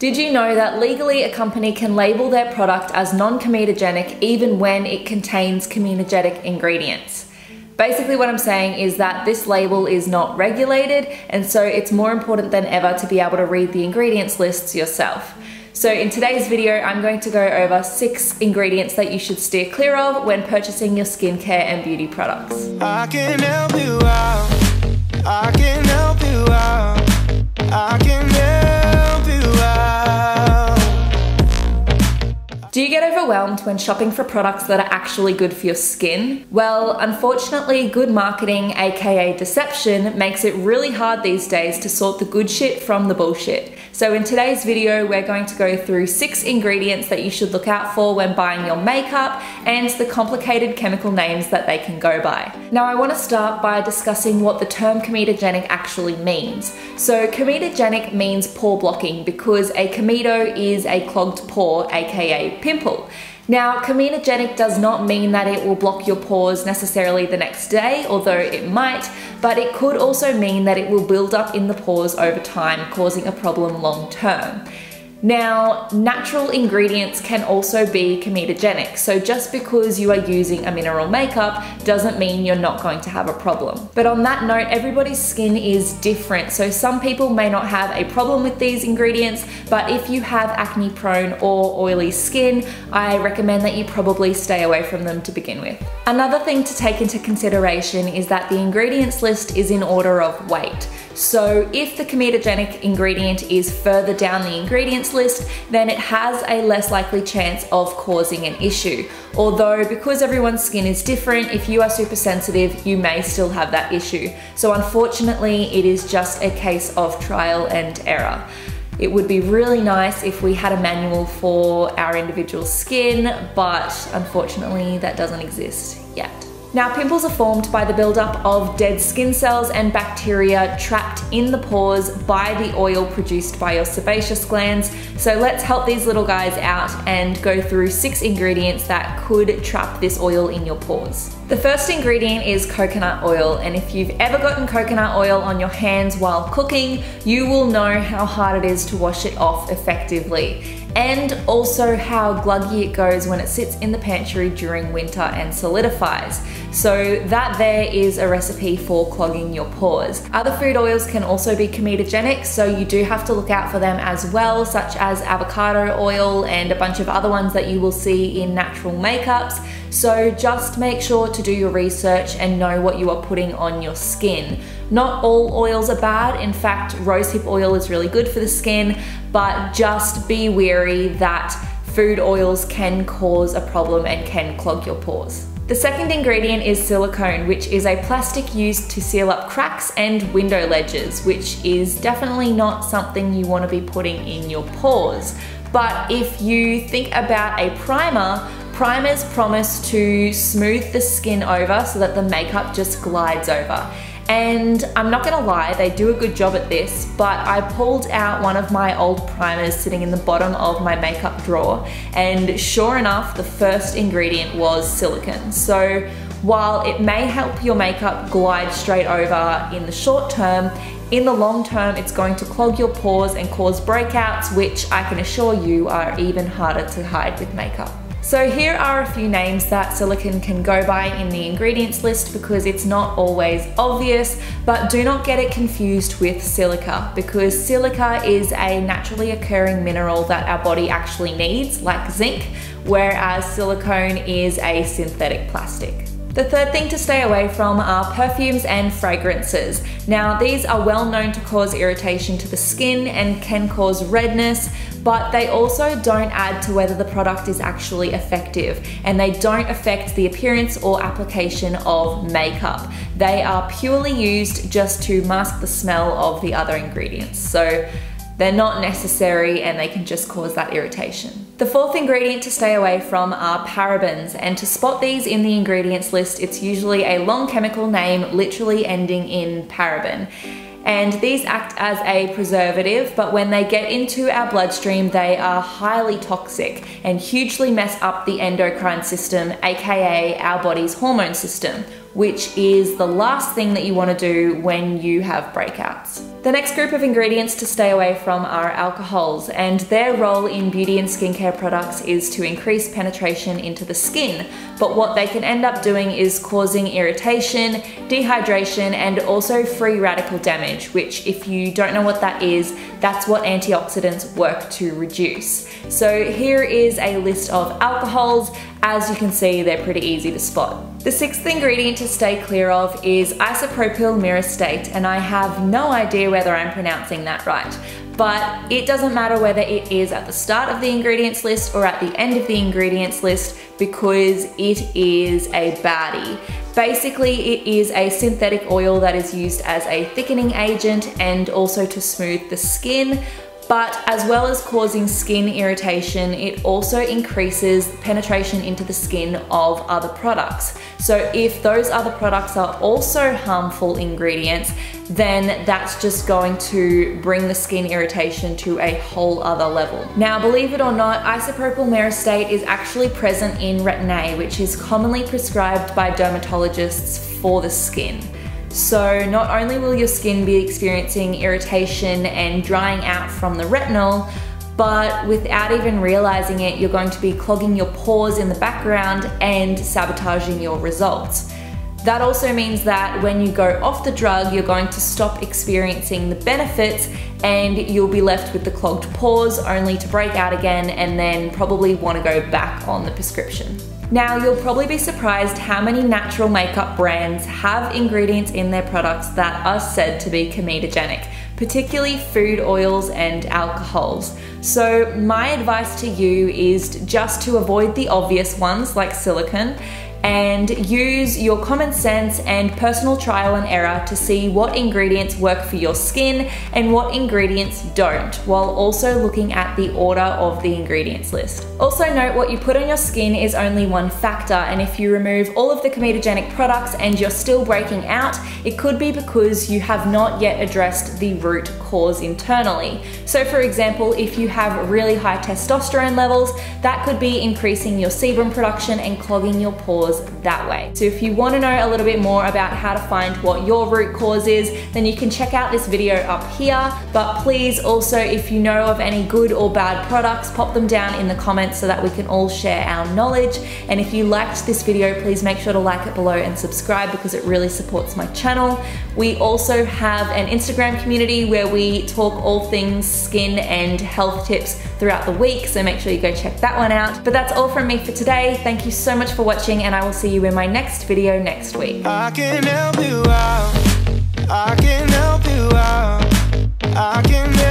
Did you know that legally a company can label their product as non-comedogenic even when it contains comedogenic ingredients? Basically what I'm saying is that this label is not regulated, and so it's more important than ever to be able to read the ingredients lists yourself. So in today's video, I'm going to go over 6 ingredients that you should steer clear of when purchasing your skincare and beauty products. I can help you out. I can help you out. I can help you out. Do you get overwhelmed when shopping for products that are actually good for your skin? Well, unfortunately, good marketing, aka deception, makes it really hard these days to sort the good shit from the bullshit. So in today's video, we're going to go through 6 ingredients that you should look out for when buying your makeup and the complicated chemical names that they can go by. Now I want to start by discussing what the term comedogenic actually means. So comedogenic means pore blocking because a comedo is a clogged pore, aka pimple. Now, comedogenic does not mean that it will block your pores necessarily the next day, although it might, but it could also mean that it will build up in the pores over time, causing a problem long term. Now, natural ingredients can also be comedogenic, so just because you are using a mineral makeup doesn't mean you're not going to have a problem. But on that note, everybody's skin is different, so some people may not have a problem with these ingredients, but if you have acne prone or oily skin, I recommend that you probably stay away from them to begin with. Another thing to take into consideration is that the ingredients list is in order of weight. So if the comedogenic ingredient is further down the ingredients list, then it has a less likely chance of causing an issue. Although because everyone's skin is different, if you are super sensitive, you may still have that issue. So unfortunately, it is just a case of trial and error. It would be really nice if we had a manual for our individual skin, but unfortunately that doesn't exist yet. Now, pimples are formed by the buildup of dead skin cells and bacteria trapped in the pores by the oil produced by your sebaceous glands. So let's help these little guys out and go through 6 ingredients that could trap this oil in your pores. The first ingredient is coconut oil, and if you've ever gotten coconut oil on your hands while cooking, you will know how hard it is to wash it off effectively. And also how gluggy it goes when it sits in the pantry during winter and solidifies. So that there is a recipe for clogging your pores. Other food oils can also be comedogenic, so you do have to look out for them as well, such as avocado oil and a bunch of other ones that you will see in natural makeups. So just make sure to do your research and know what you are putting on your skin. Not all oils are bad. In fact, rosehip oil is really good for the skin, but just be wary that food oils can cause a problem and can clog your pores. The second ingredient is silicone, which is a plastic used to seal up cracks and window ledges, which is definitely not something you want to be putting in your pores. But if you think about a primer, primers promise to smooth the skin over so that the makeup just glides over. And I'm not gonna lie, they do a good job at this, but I pulled out one of my old primers sitting in the bottom of my makeup drawer, and sure enough, the first ingredient was silicone. So while it may help your makeup glide straight over in the short term, in the long term, it's going to clog your pores and cause breakouts, which I can assure you are even harder to hide with makeup. So here are a few names that silicone can go by in the ingredients list because it's not always obvious, but do not get it confused with silica, because silica is a naturally occurring mineral that our body actually needs, like zinc, whereas silicone is a synthetic plastic. The third thing to stay away from are perfumes and fragrances. Now, these are well known to cause irritation to the skin and can cause redness, but they also don't add to whether the product is actually effective, and they don't affect the appearance or application of makeup. They are purely used just to mask the smell of the other ingredients. So they're not necessary and they can just cause that irritation. The fourth ingredient to stay away from are parabens, and to spot these in the ingredients list, it's usually a long chemical name literally ending in paraben. And these act as a preservative, but when they get into our bloodstream, they are highly toxic and hugely mess up the endocrine system, aka our body's hormone system, which is the last thing that you want to do when you have breakouts. The next group of ingredients to stay away from are alcohols, and their role in beauty and skincare products is to increase penetration into the skin. But what they can end up doing is causing irritation, dehydration, and also free radical damage, which, if you don't know what that is, that's what antioxidants work to reduce. So here is a list of alcohols. As you can see, they're pretty easy to spot. The sixth ingredient to stay clear of is isopropyl myristate, and I have no idea whether I'm pronouncing that right. But it doesn't matter whether it is at the start of the ingredients list or at the end of the ingredients list, because it is a baddie. Basically, it is a synthetic oil that is used as a thickening agent and also to smooth the skin. But as well as causing skin irritation, it also increases penetration into the skin of other products. So if those other products are also harmful ingredients, then that's just going to bring the skin irritation to a whole other level. Now, believe it or not, isopropyl myristate is actually present in Retin-A, which is commonly prescribed by dermatologists for the skin. So not only will your skin be experiencing irritation and drying out from the retinol, but without even realizing it, you're going to be clogging your pores in the background and sabotaging your results. That also means that when you go off the drug, you're going to stop experiencing the benefits and you'll be left with the clogged pores, only to break out again and then probably want to go back on the prescription. Now, you'll probably be surprised how many natural makeup brands have ingredients in their products that are said to be comedogenic, particularly food oils and alcohols. So my advice to you is just to avoid the obvious ones like silicone, and use your common sense and personal trial and error to see what ingredients work for your skin and what ingredients don't, while also looking at the order of the ingredients list. Also note, what you put on your skin is only one factor, and if you remove all of the comedogenic products and you're still breaking out, it could be because you have not yet addressed the root cause internally. So for example, if you have really high testosterone levels, that could be increasing your sebum production and clogging your pores that way. So if you want to know a little bit more about how to find what your root cause is, then you can check out this video up here. But please also, if you know of any good or bad products, pop them down in the comments so that we can all share our knowledge. And if you liked this video, please make sure to like it below and subscribe, because it really supports my channel. We also have an Instagram community where we talk all things skin and health tips throughout the week, so make sure you go check that one out. But that's all from me for today. Thank you so much for watching, and I will see you in my next video next week. I can help you out. I can help you out. I can